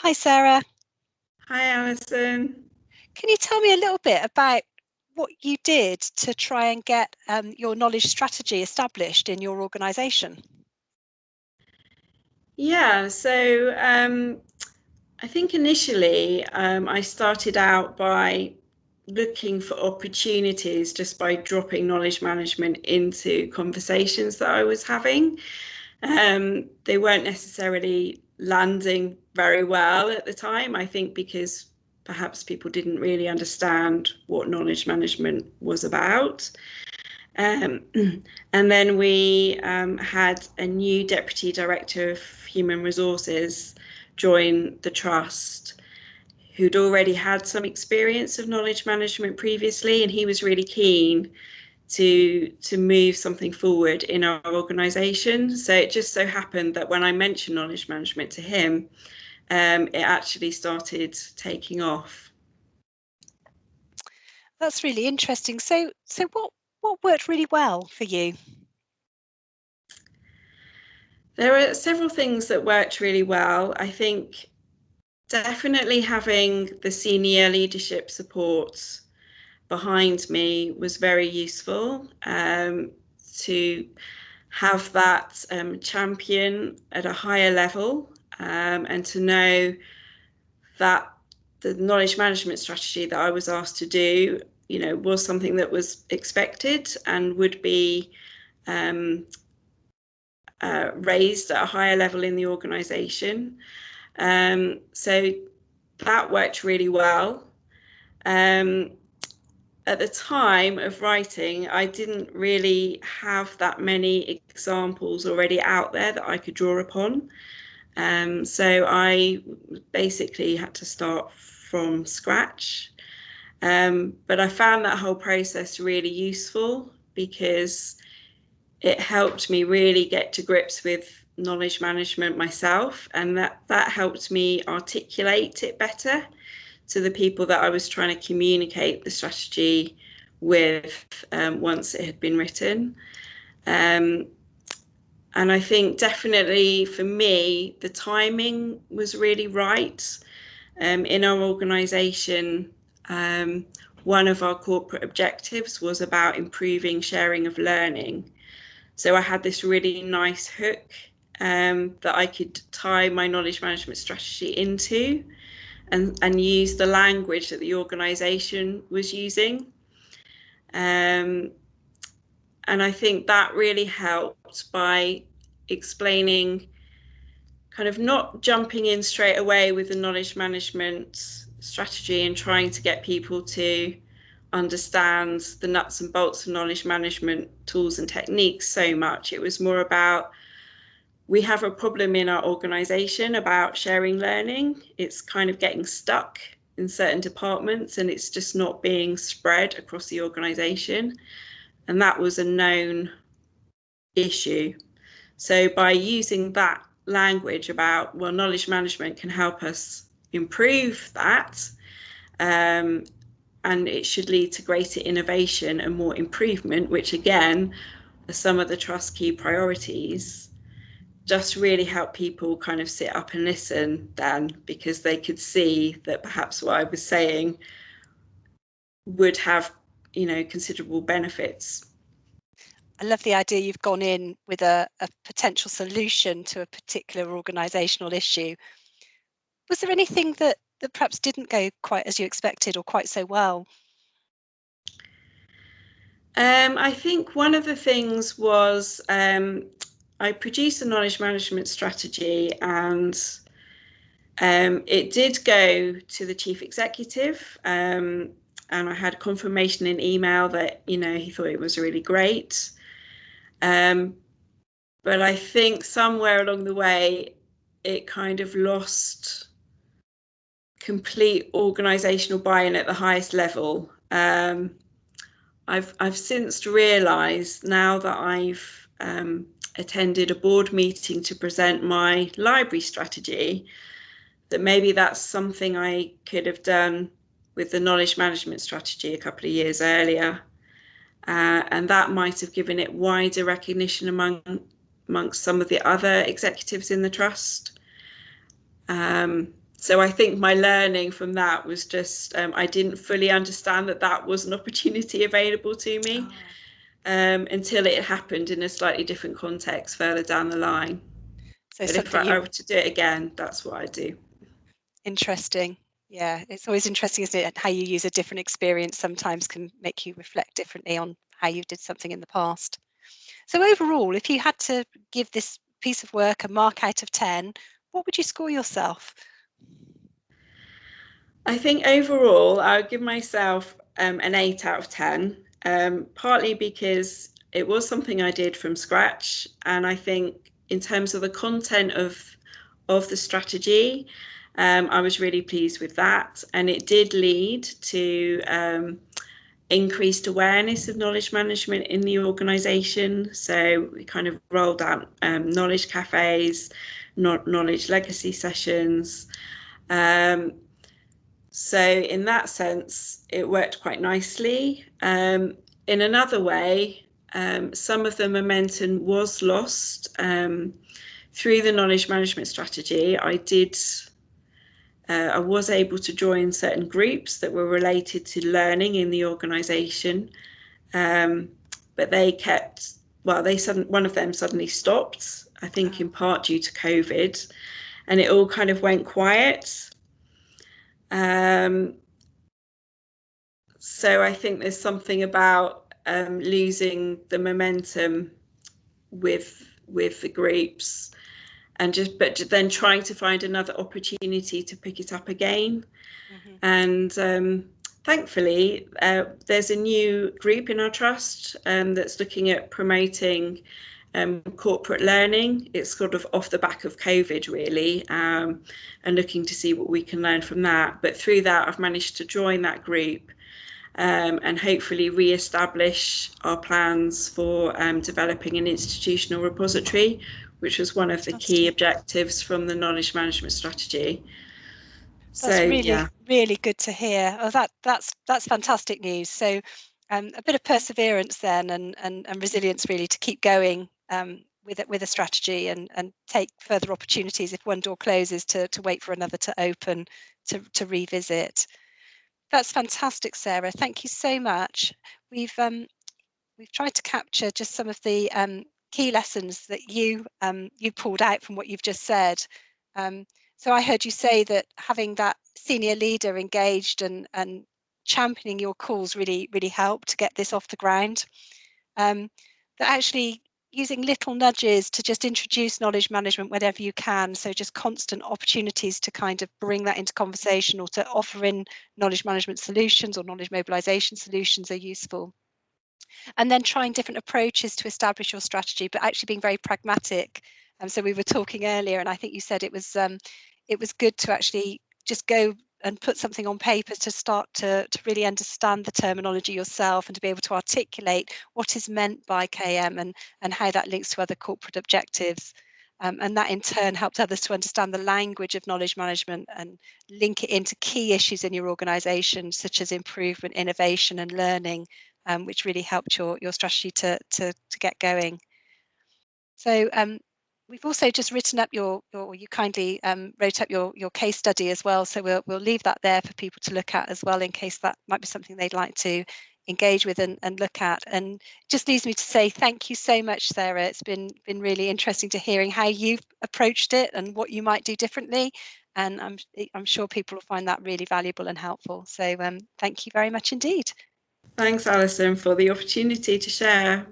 Hi, Sarah. Hi, Alison. Can you tell me a little bit about what you did to try and get your knowledge strategy established in your organisation? Yeah, so I think initially I started out by looking for opportunities just by dropping knowledge management into conversations that I was having. They weren't necessarily landing very well at the time, I think because perhaps people didn't really understand what knowledge management was about. Um, and then we had a new Deputy Director of Human Resources join the Trust, who'd already had some experience of knowledge management previously, and he was really keen to move something forward in our organisation. So it just so happened that when I mentioned knowledge management to him, it actually started taking off. That's really interesting. So what worked really well for you? There are several things that worked really well. I think definitely having the senior leadership support behind me was very useful, to have that champion at a higher level, and to know that the knowledge management strategy that I was asked to do, was something that was expected and would be raised at a higher level in the organisation. So that worked really well. At the time of writing, I didn't really have that many examples already out there that I could draw upon. So I basically had to start from scratch. But I found that whole process really useful because it helped me really get to grips with knowledge management myself, and that helped me articulate it better to the people that I was trying to communicate the strategy with, once it had been written. And I think definitely for me, the timing was really right. In our organisation, one of our corporate objectives was about improving sharing of learning. So I had this really nice hook, that I could tie my knowledge management strategy into, and use the language that the organisation was using. And I think that really helped by explaining, kind of not jumping in straight away with the knowledge management strategy and trying to get people to understand the nuts and bolts of knowledge management tools and techniques so much. It was more about, we have a problem in our organisation about sharing learning. It's kind of getting stuck in certain departments and it's just not being spread across the organisation. And that was a known issue. So by using that language about, well, knowledge management can help us improve that, and it should lead to greater innovation and more improvement, which again are some of the Trust key priorities, just really help people kind of sit up and listen then, because they could see that perhaps what I was saying would have, considerable benefits. I love the idea you've gone in with a potential solution to a particular organisational issue. Was there anything that perhaps didn't go quite as you expected or quite so well? I think one of the things was, I produced a knowledge management strategy, and it did go to the chief executive, and I had confirmation in email that he thought it was really great. But I think somewhere along the way, it kind of lost complete organisational buy-in at the highest level. I've since realised, now that I've attended a board meeting to present my library strategy, that maybe that's something I could have done with the knowledge management strategy a couple of years earlier. And that might have given it wider recognition amongst some of the other executives in the Trust. So I think my learning from that was just I didn't fully understand that that was an opportunity available to me until it happened in a slightly different context further down the line. So But if something I you were to do it again, that's what I do. interesting. Yeah, it's always interesting, isn't it? How you use a different experience sometimes can make you reflect differently on how you did something in the past. So overall, if you had to give this piece of work a mark out of 10, what would you score yourself? I think overall, I would give myself an 8 out of 10, partly because it was something I did from scratch. And I think in terms of the content of the strategy, I was really pleased with that. And it did lead to increased awareness of knowledge management in the organisation. So we kind of rolled out knowledge cafes, knowledge legacy sessions. So in that sense, it worked quite nicely. In another way, some of the momentum was lost through the knowledge management strategy. I was able to join certain groups that were related to learning in the organisation, but one of them suddenly stopped. I think in part due to COVID, and it all kind of went quiet. So I think there's something about losing the momentum with the groups, and but then trying to find another opportunity to pick it up again. Mm-hmm. And thankfully, there's a new group in our trust that's looking at promoting corporate learning. It's sort of off the back of COVID, really, and looking to see what we can learn from that. But through that, I've managed to join that group and hopefully re-establish our plans for developing an institutional repository, which was one of the key objectives from the knowledge management strategy. That's So really, yeah, really good to hear. Oh, that's fantastic news. So a bit of perseverance then and resilience really to keep going with a strategy and take further opportunities if one door closes to wait for another to open, to revisit. That's fantastic, Sarah. Thank you so much. We've tried to capture just some of the key lessons that you pulled out from what you've just said. So I heard you say that having that senior leader engaged and championing your calls really helped to get this off the ground. That actually using little nudges to just introduce knowledge management whenever you can. So just constant opportunities to kind of bring that into conversation or to offer in knowledge management solutions or knowledge mobilization solutions are useful. And then trying different approaches to establish your strategy, but actually being very pragmatic. So we were talking earlier, and I think you said it was good to actually just go and put something on paper to start to really understand the terminology yourself and to be able to articulate what is meant by KM and how that links to other corporate objectives. And that in turn helped others to understand the language of knowledge management and link it into key issues in your organisation, such as improvement, innovation and learning, which really helped your strategy to get going. So we've also just written up you kindly wrote up your case study as well. So we'll leave that there for people to look at as well, in case that might be something they'd like to engage with and look at. And just leaves me to say thank you so much, Sarah. It's been really interesting to hearing how you've approached it and what you might do differently. And I'm sure people will find that really valuable and helpful. So thank you very much indeed. thanks, Alison, for the opportunity to share.